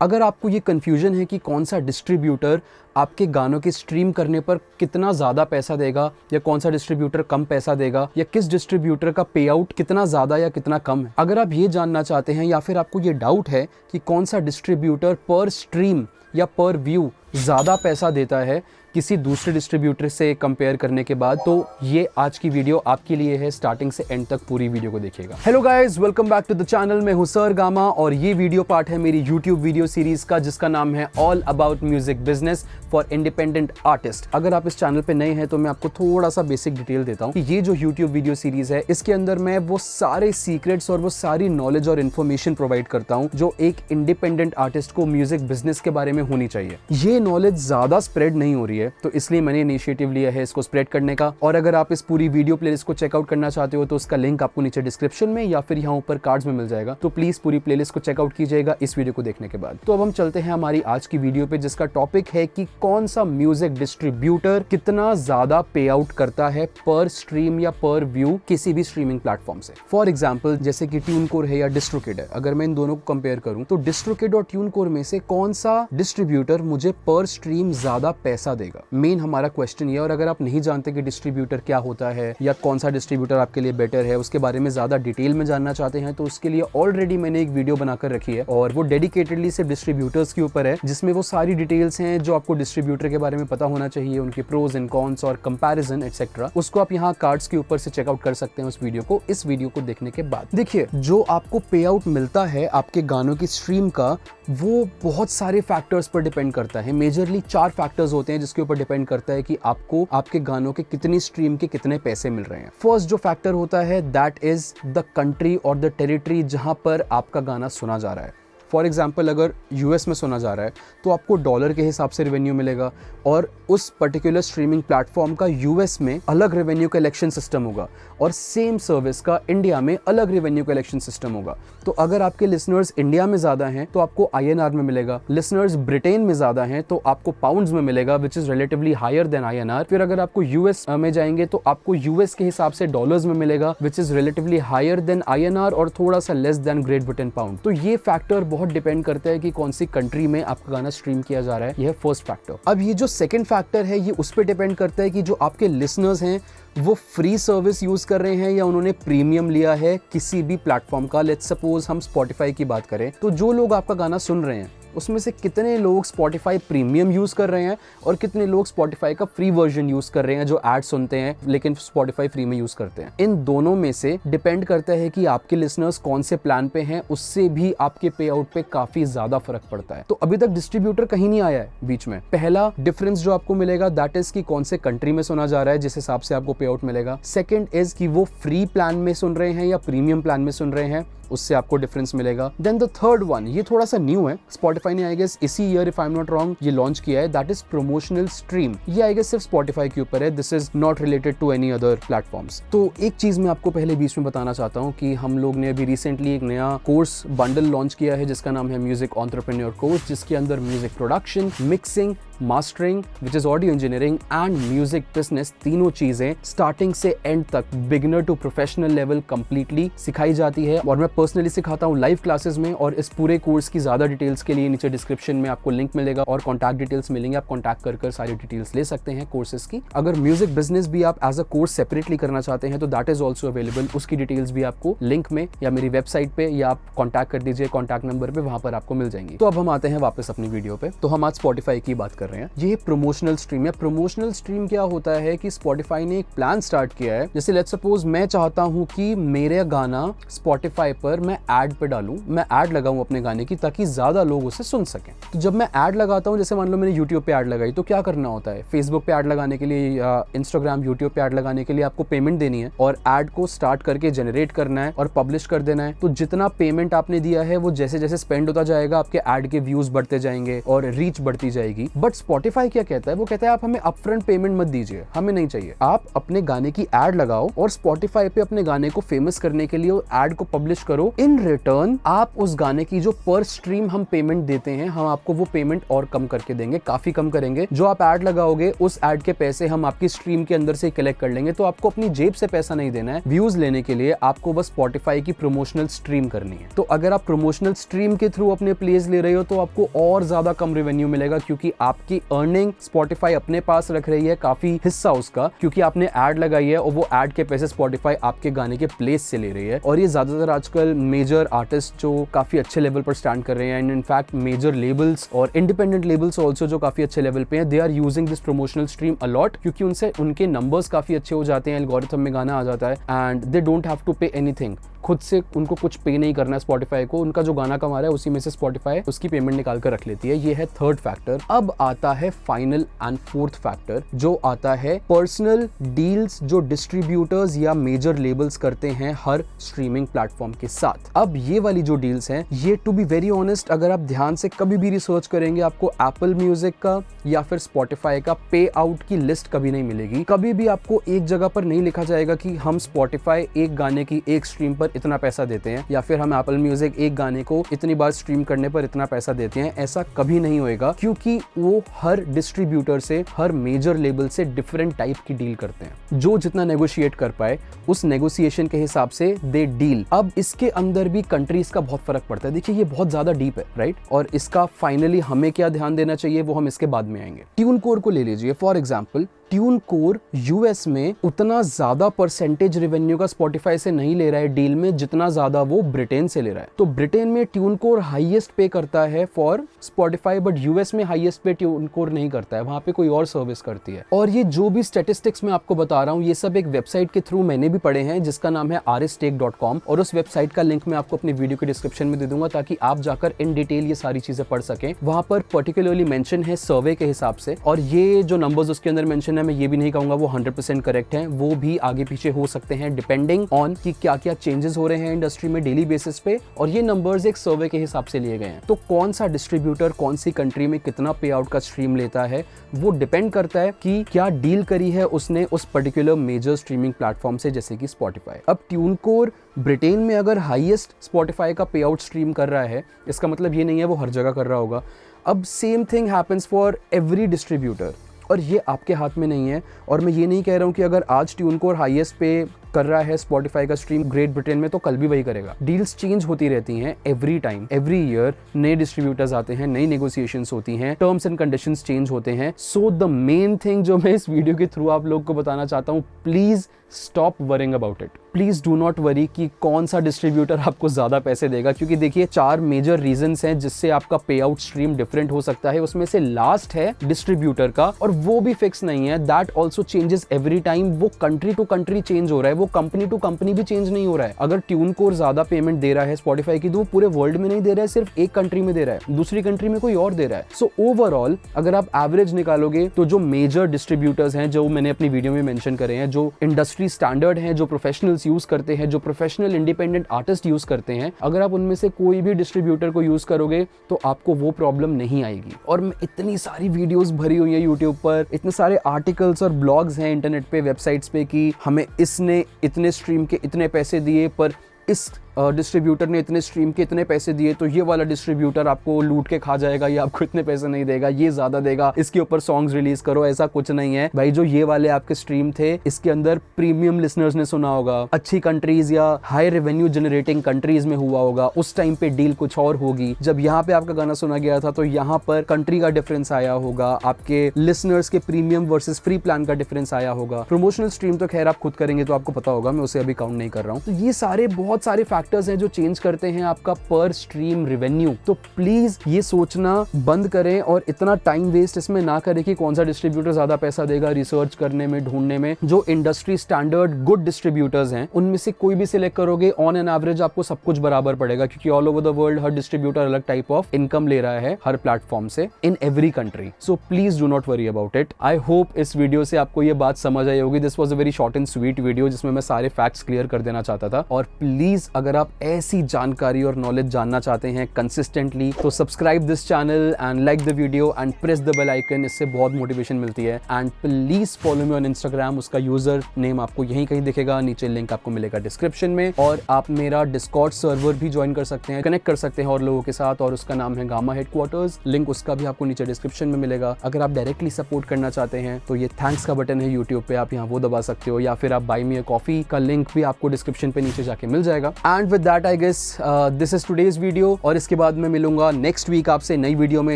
अगर आपको ये कन्फ्यूजन है कि कौन सा डिस्ट्रीब्यूटर आपके गानों के स्ट्रीम करने पर कितना ज़्यादा पैसा देगा या कौन सा डिस्ट्रीब्यूटर कम पैसा देगा या किस डिस्ट्रीब्यूटर का पे आउट कितना ज़्यादा या कितना कम है, अगर आप ये जानना चाहते हैं या फिर आपको ये डाउट है कि कौन सा डिस्ट्रीब्यूटर पर स्ट्रीम या पर व्यू ज़्यादा पैसा देता है किसी दूसरे डिस्ट्रीब्यूटर से कंपेयर करने के बाद, तो ये आज की वीडियो आपके लिए है। स्टार्टिंग से एंड तक पूरी वीडियो को देखिएगा। Hello guys, welcome back to the channel. मैं हूं सर गामा और ये वीडियो पार्ट है मेरी यूट्यूब वीडियो सीरीज का जिसका नाम है all about music business for independent artist. अगर आप इस चैनल पे नए हैं तो मैं आपको थोड़ा सा बेसिक डिटेल देता हूँ कि ये जो यूट्यूब वीडियो सीरीज है इसके अंदर मैं वो सारे सीक्रेट्स और वो सारी नॉलेज और इन्फॉर्मेशन प्रोवाइड करता हूँ जो एक इंडिपेंडेंट आर्टिस्ट को म्यूजिक बिजनेस के बारे में होनी चाहिए। ये नॉलेज ज्यादा स्प्रेड नहीं हो रही है तो इसलिए मैंने इनिशिएटिव लिया है इसको स्प्रेड करने का। और अगर आप इस पूरी वीडियो प्लेलिस्ट को चेकआउट करना चाहते हो तो उसका लिंक आपको नीचे डिस्क्रिप्शन में या फिर यहाँ ऊपर कार्ड्स में मिल जाएगा, तो प्लीज पूरी प्लेलिस्ट को चेकआउट कीजिएगा इस वीडियो को देखने के बाद। तो अब हम चलते हैं हमारी आज की वीडियो पे जिसका टॉपिक है कि कौन सा म्यूजिक डिस्ट्रीब्यूटर कितना ज्यादा पे आउट करता है पर स्ट्रीम या पर व्यू किसी भी स्ट्रीमिंग प्लेटफॉर्म से। फॉर एग्जाम्पल जैसे कि ट्यूनकोर है या डिस्ट्रोकिड है, अगर मैं इन दोनों को कंपेयर करूं तो डिस्ट्रोकिड और ट्यूनकोर में से कौन सा डिस्ट्रीब्यूटर मुझे पर स्ट्रीम ज्यादा पैसा देगा, मेन हमारा क्वेश्चन ये। और अगर आप नहीं जानते कि डिस्ट्रीब्यूटर क्या होता है या कौन सा डिस्ट्रीब्यूटर आपके लिए बेटर है, उसके बारे में ज्यादा डिटेल में जानना चाहते हैं तो उसके लिए ऑलरेडी मैंने एक वीडियो बनाकर रखी है और वो डेडिकेटेडली सिर्फ डिस्ट्रीब्यूटर्स के ऊपर है, जिसमें वो सारी डिटेल्स हैं जो आपको डिस्ट्रीब्यूटर के बारे में पता होना चाहिए, उनके प्रोज एंड कॉन्स और कंपैरिजन एक्सेट्रा। उसको आप यहाँ कार्ड्स के ऊपर से चेकआउट कर सकते हैं उस वीडियो को, इस वीडियो को देखने के बाद। देखिए, जो आपको पे आउट मिलता है आपके गानों की स्ट्रीम का वो बहुत सारे फैक्टर्स पर डिपेंड करता है। मेजरली 4 फैक्टर्स होते हैं जिसके ऊपर डिपेंड करता है कि आपको आपके गानों के कितनी स्ट्रीम के कितने पैसे मिल रहे हैं। फर्स्ट जो फैक्टर होता है दैट इज द कंट्री और द टेरिटरी जहां पर आपका गाना सुना जा रहा है। फॉर एग्जाम्पल अगर यूएस में सुना जा रहा है तो आपको डॉलर के हिसाब से रेवेन्यू मिलेगा और उस पर्टिकुलर स्ट्रीमिंग प्लेटफॉर्म का यूएस में अलग रेवेन्यू कलेक्शन सिस्टम होगा और सेम सर्विस का इंडिया में अलग रेवेन्यू कलेक्शन सिस्टम होगा। तो अगर आपके लिसनर्स इंडिया में ज़्यादा हैं तो आपको आईएनआर में मिलेगा, लिसनर्स ब्रिटेन में ज़्यादा हैं तो आपको पाउंड्स में मिलेगा which is relatively higher than INR. फिर अगर आपको यूएस में जाएंगे तो आपको यूएस के हिसाब से डॉलर्स में मिलेगा which is relatively higher than INR और थोड़ा सा less than Great Britain pound. तो ये फैक्टर बहुत डिपेंड करता है कि कौन सी कंट्री में आपका गाना स्ट्रीम किया जा रहा है। यह फर्स्ट फैक्टर। अब ये जो सेकंड फैक्टर है ये उस पर डिपेंड करता है कि जो आपके लिसनर्स हैं वो फ्री सर्विस यूज कर रहे हैं या उन्होंने प्रीमियम लिया है किसी भी प्लेटफॉर्म का। लेट्स सपोज हम स्पॉटिफाई की बात करें तो जो लोग आपका गाना सुन रहे हैं उसमें से कितने लोग स्पॉटिफाई प्रीमियम यूज कर रहे हैं और कितने लोग स्पॉटिफाई का फ्री वर्जन यूज कर रहे हैं जो एड सुनते हैं लेकिन स्पॉटिफाई फ्री में यूज करते हैं। इन दोनों में से डिपेंड करता है कि आपके लिसनर्स कौन से प्लान पे हैं, उससे भी आपके पे आउट पे काफी ज्यादा फर्क पड़ता है। तो अभी तक डिस्ट्रीब्यूटर कहीं नहीं आया है बीच में। पहला डिफरेंस जो आपको मिलेगा दैट इज कि कौन से कंट्री में सुना जा रहा है जिस हिसाब से आपको पे आउट मिलेगा। सेकेंड इज कि वो फ्री प्लान में सुन रहे हैं या प्रीमियम प्लान में सुन रहे हैं, उससे आपको डिफरेंस मिलेगा। देन द थर्ड वन, ये थोड़ा सा न्यू है, स्पॉटिफाई ने आई गेस इसी year if I am not wrong ये लॉन्च किया है, दैट इज प्रमोशनल स्ट्रीम। ये आई गेस सिर्फ स्पॉटिफाई के ऊपर है, this is not related to any other platforms. तो एक चीज मैं आपको पहले बीच में बताना चाहता हूँ कि हम लोग ने अभी रिसेंटली एक नया कोर्स बंडल लॉन्च किया है जिसका नाम है म्यूजिक एंटरप्रेन्योर कोर्स, जिसके अंदर music production, mixing, mastering which is audio engineering and music business, तीनों चीजें स्टार्टिंग से एंड तक beginner to professional level completely सिखाई जाती है और मैं पर्सनली सिखाता हूँ लाइव क्लासेस में। और इस पूरे कोर्स की ज्यादा डिटेल्स के लिए नीचे डिस्क्रिप्शन में आपको लिंक मिलेगा और कॉन्टैक्ट डिटेल्स मिलेंगे, आप कॉन्टैक्ट कर सारी डिटेल्स ले सकते हैं कोर्सेज की। अगर म्यूजिक बिजनेस भी आप एज अ कोर्स सेपरेटली करना चाहते हैं तो दैट इज ऑल्सो अवेलेबल, उसकी डिटेल्स भी आपको लिंक में या मेरी वेबसाइट पे या आप कॉन्टैक्ट कर दीजिए कॉन्टैक्ट नंबर पे, वहां पर आपको मिल जाएंगी। तो अब हम आते हैं वापस अपनी वीडियो पे। तो हम आज स्पॉटिफाई की बात कर रहे हैं। ये प्रमोशनल स्ट्रीम है। प्रमोशनल स्ट्रीम क्या होता है कि स्पॉटिफाई ने एक प्लान स्टार्ट किया है, जैसे लेट्स सपोज मैं चाहता हूं कि मेरा गाना स्पॉटिफाई पर मैं ऐड पे डालूं, मैं ऐड लगाऊं अपने गाने की ताकि ज्यादा लोग उसे सुन सकें। तो जब मैं ऐड लगाता हूं, जैसे मान लो मैंने यूट्यूब पे ऐड लगाई, तो क्या करना होता है, फेसबुक पे ऐड लगाने के लिए या इंस्टाग्राम यूट्यूब पे ऐड लगाने के लिए आपको पेमेंट देनी है और ऐड को स्टार्ट करके जनरेट करना है और पब्लिश कर देना है। तो जितना पेमेंट आपने दिया है वो जैसे जैसे स्पेंड होता जाएगा आपके ऐड के व्यूज बढ़ते जाएंगे और रीच बढ़ती जाएगी। बट स्पॉटिफाई क्या कहता है, वो कहता है आप हमें अपफ्रंट पेमेंट मत दीजिए, हमें नहीं चाहिए, आप अपने गाने की एड लगाओ और स्पॉटिफाई पे अपने गाने को फेमस करने के लिए एड को पब्लिश करो। इन रिटर्न आप उस गाने की जो पर स्ट्रीम हम पेमेंट देते हैं, हम आपको वो पेमेंट और कम करके देंगे, काफी कम करेंगे। जो आप एड लगाओगे उस एड के पैसे हम आपकी स्ट्रीम के अंदर से कलेक्ट कर लेंगे। तो आपको अपनी जेब से पैसा नहीं देना है व्यूज लेने के लिए, आपको बस स्पॉटिफाई की प्रमोशनल स्ट्रीम करनी है। तो अगर आप प्रमोशनल स्ट्रीम के थ्रू अपने प्लेस ले रहे हो तो आपको और ज्यादा कम रेवेन्यू मिलेगा, क्योंकि आपकी अर्निंग स्पॉटिफाई अपने पास रख रही है, काफी हिस्सा उसका, क्योंकि आपने एड लगाई है और वो एड के पैसे स्पॉटिफाई आपके गाने के प्लेस से ले रही है। और ये ज्यादातर आजकल मेजर आर्टिस्ट जो काफी अच्छे लेवल पर स्टैंड कर रहे हैं, एंड इनफैक्ट मेजर लेबल्स और इंडिपेंडेंट लेबल्स ऑल्सो जो काफी अच्छे लेवल पे हैं, they are using this promotional stream a lot, क्योंकि उनसे उनके नंबर्स काफी अच्छे हो जाते हैं, एल्गोरिथम में गाना आ जाता है and they don't have to pay anything. खुद से उनको कुछ पे नहीं करना है स्पॉटिफाई को, उनका जो गाना कमा रहा है उसी में से स्पॉटिफाई उसकी पेमेंट निकाल कर रख लेती है। ये है थर्ड फैक्टर। अब आता है फाइनल एंड फोर्थ फैक्टर, जो आता है पर्सनल डील्स जो डिस्ट्रीब्यूटर्स या मेजर लेबल्स करते हैं हर स्ट्रीमिंग प्लेटफॉर्म के साथ। अब ये वाली जो डील्स हैं, ये टू बी वेरी ऑनेस्ट, अगर आप ध्यान से कभी भी रिसर्च करेंगे, आपको एप्पल म्यूजिक का या फिर स्पॉटिफाई का पे आउट की लिस्ट कभी नहीं मिलेगी। कभी भी आपको एक जगह पर नहीं लिखा जाएगा कि हम स्पॉटिफाई एक गाने की एक स्ट्रीम पर इतना पैसा देते हैं, या फिर हम एप्पल म्यूजिक एक गाने को इतनी बार स्ट्रीम करने पर इतना पैसा देते हैं। ऐसा कभी नहीं होएगा, क्योंकि वो हर डिस्ट्रीब्यूटर से, हर मेजर लेबल से डिफरेंट टाइप की डील करते हैं। जो जितना नेगोशिएट कर पाए उस नेगोशिएशन के हिसाब से दे डील। अब इसके अंदर भी कंट्रीज का बहुत फर्क पड़ता है। देखिए ये बहुत ज्यादा डीप है, राइट? और इसका फाइनली हमें क्या ध्यान देना चाहिए वो हम इसके बाद में आएंगे। ट्यूनकोर को ले लीजिए फॉर एग्जाम्पल। ट्यूनकोर यूएस में उतना ज्यादा परसेंटेज रेवेन्यू का स्पॉटिफाई से नहीं ले रहा है डील में, जितना ज्यादा वो ब्रिटेन से ले रहा है। तो ब्रिटेन में ट्यूनकोर हाईएस्ट पे करता है फॉर स्पॉटिफाई, बट यूएस में हाईएस्ट पे ट्यूनकोर नहीं करता है, वहां पे कोई और सर्विस करती है। और ये जो भी स्टैटिस्टिक्स मैं आपको बता रहा हूँ, ये सब एक वेबसाइट के थ्रू मैंने भी पढ़े हैं, जिसका नाम है rstake.com, और उस वेबसाइट का लिंक मैं आपको अपनी वीडियो के डिस्क्रिप्शन में दे दूंगा, ताकि आप जाकर इन डिटेल ये सारी चीजें पढ़ सकें। वहां पर पर्टिकुलरली मेंशन है सर्वे के हिसाब से, और ये जो नंबर्स उसके अंदर मेंशन है, मैं ये भी नहीं कहूंगा वो 100% करेक्ट हैं, वो भी आगे पीछे हो सकते हैं डिपेंडिंग ऑन कि क्या क्या चेंजेस हो रहे हैं इंडस्ट्री में डेली बेसिस पे। और ये नंबर्स एक सर्वे के हिसाब से लिए गए हैं। तो कौन सा डिस्ट्रीब्यूटर कौन सी कंट्री में कितना पे आउट का स्ट्रीम लेता है, वो डिपेंड करता है कि क्या डील करी है उसने उस पर्टिकुलर मेजर स्ट्रीमिंग प्लेटफॉर्म से, जैसे कि स्पॉटिफाई। अब ट्यूनकोर ब्रिटेन में अगर हाईएस्ट स्पॉटिफाई का पे आउट स्ट्रीम कर रहा है, इसका मतलब ये नहीं है वो हर जगह कर रहा होगा। अब same thing happens for every distributor, और ये आपके हाथ में नहीं है। और मैं ये नहीं कह रहा हूँ कि अगर आज ट्यूनकोर हाईएस्ट पे कर रहा है स्पॉटिफाई का स्ट्रीम ग्रेट ब्रिटेन में, तो कल भी वही करेगा। डील्स चेंज होती रहती हैं एवरी टाइम, एवरी ईयर नए डिस्ट्रीब्यूटर्स आते हैं, नई नेगोशिएशंस होती हैं, टर्म्स एंड कंडीशंस चेंज होते हैं। सो द मेन थिंग जो मैं इस वीडियो के थ्रू आप लोग को बताना चाहता हूँ, please stop worrying about it. Please do not worry कि कौन सा डिस्ट्रीब्यूटर आपको ज्यादा पैसे देगा, क्योंकि देखिए 4 मेजर रीजंस हैं जिससे आपका पे आउट स्ट्रीम डिफरेंट हो सकता है। उसमें से लास्ट है डिस्ट्रीब्यूटर का, और वो भी फिक्स नहीं है, that also changes every time. वो कंट्री टू कंट्री चेंज हो रहा है, वो कंपनी टू कंपनी भी चेंज नहीं हो रहा है। अगर ट्यूनकोर ज्यादा पेमेंट दे रहा है स्पॉटिफाई की, तो वो पूरे वर्ल्ड में नहीं दे रहा है, सिर्फ एक कंट्री में दे रहा है, दूसरी कंट्री में कोई और दे रहा है। सो ओवरऑल अगर आप एवरेज निकालोगे तो जो मेजर डिस्ट्रीब्यूटर्स हैं, जो मैंने अपनी वीडियो में मेंशन करे हैं, जो इंडस्ट्री स्टैंडर्ड हैं, जो प्रोफेशनल्स यूज करते हैं, जो प्रोफेशनल इंडिपेंडेंट आर्टिस्ट यूज करते हैं, अगर आप उनमें से कोई भी डिस्ट्रीब्यूटर को यूज करोगे तो आपको वो प्रॉब्लम नहीं आएगी। और मैं इतनी सारी वीडियोस भरी हुई है यूट्यूब पर, इतने सारे आर्टिकल्स और ब्लॉग्स हैं इंटरनेट पे, वेबसाइट्स पे, कि हमें इसने इतने स्ट्रीम के इतने पैसे दिए, पर इस डिस्ट्रीब्यूटर ने इतने स्ट्रीम के इतने पैसे दिए, तो ये वाला डिस्ट्रीब्यूटर आपको लूट के खा जाएगा, ये आपको इतने पैसे नहीं देगा, ये ज्यादा देगा, इसके ऊपर सॉन्ग्स रिलीज करो। ऐसा कुछ नहीं है भाई। जो ये वाले आपके स्ट्रीम थे, इसके अंदर प्रीमियम लिसनर्स ने सुना होगा, अच्छी कंट्रीज या हाई रेवेन्यू जनरेटिंग कंट्रीज में हुआ होगा, उस टाइम पे डील कुछ और होगी। जब यहाँ पे आपका गाना सुना गया था तो यहाँ पर कंट्री का डिफरेंस आया होगा, आपके लिसनर्स के प्रीमियम वर्सेस फ्री प्लान का डिफरेंस आया होगा। प्रमोशनल स्ट्रीम तो खैर आप खुद करेंगे तो आपको पता होगा, मैं उसे अभी काउंट नहीं कर रहा हूँ। तो ये सारे बहुत सारे फैक्टर्स हैं जो चेंज करते हैं आपका पर स्ट्रीम रेवेन्यू। तो प्लीज ये सोचना बंद करें और इतना टाइम वेस्ट इसमें ना करें कि कौन सा डिस्ट्रीब्यूटर ज्यादा पैसा देगा रिसर्च करने में, ढूंढने में। जो इंडस्ट्री स्टैंडर्ड गुड डिस्ट्रीब्यूटर्स हैं उनमें से कोई भी सिलेक्ट करोगे, ऑन एन एवरेज आपको सब कुछ बराबर पड़ेगा, क्योंकि all over the world her distributor अलग टाइप ऑफ इनकम ले रहा है हर प्लेटफॉर्म से, in every country. So please do not worry about it. I hope इस वीडियो से आपको ये बात समझ आई होगी। This was a very short and sweet video जिसमें मैं सारे फैक्ट्स क्लियर कर देना चाहता था। और प्लीज अगर अगर आप ऐसी जानकारी और नॉलेज जानना चाहते हैं कंसिस्टेंटली, तो subscribe this channel and like the video and press the bell icon. इससे बहुत मोटिवेशन मिलती है। And please follow me on Instagram, उसका यूजर नेम आपको यहीं कहीं दिखेगा, नीचे लिंक आपको मिलेगा डिस्क्रिप्शन में। और आप मेरा डिस्कॉर्ड सर्वर भी ज्वाइन कर सकते हैं, कनेक्ट कर सकते हैं और लोगों के साथ, और उसका नाम है गामा हेडक्वार्टर्स। लिंक उसका भी आपको नीचे डिस्क्रिप्शन में मिलेगा। अगर आप डायरेक्टली सपोर्ट करना चाहते हैं तो ये थैंक्स का बटन है यूट्यूब पे, आप यहाँ वो दबा सकते हो, या फिर आप बाय मी अ कॉफी का लिंक भी आपको डिस्क्रिप्शन पे नीचे जाके मिल जाएगा। And with that I guess this is today's video, और इसके बाद मैं मिलूंगा नेक्स्ट वीक आपसे नई वीडियो में,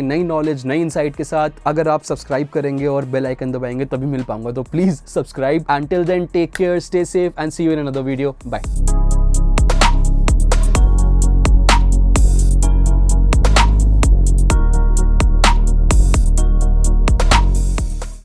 नई नॉलेज, नई इनसाइट के साथ। अगर आप सब्सक्राइब करेंगे और बेल आइकन दबाएंगे तभी मिल पाऊंगा, तो please subscribe. Until then, take care, stay safe and see you in another video. Bye.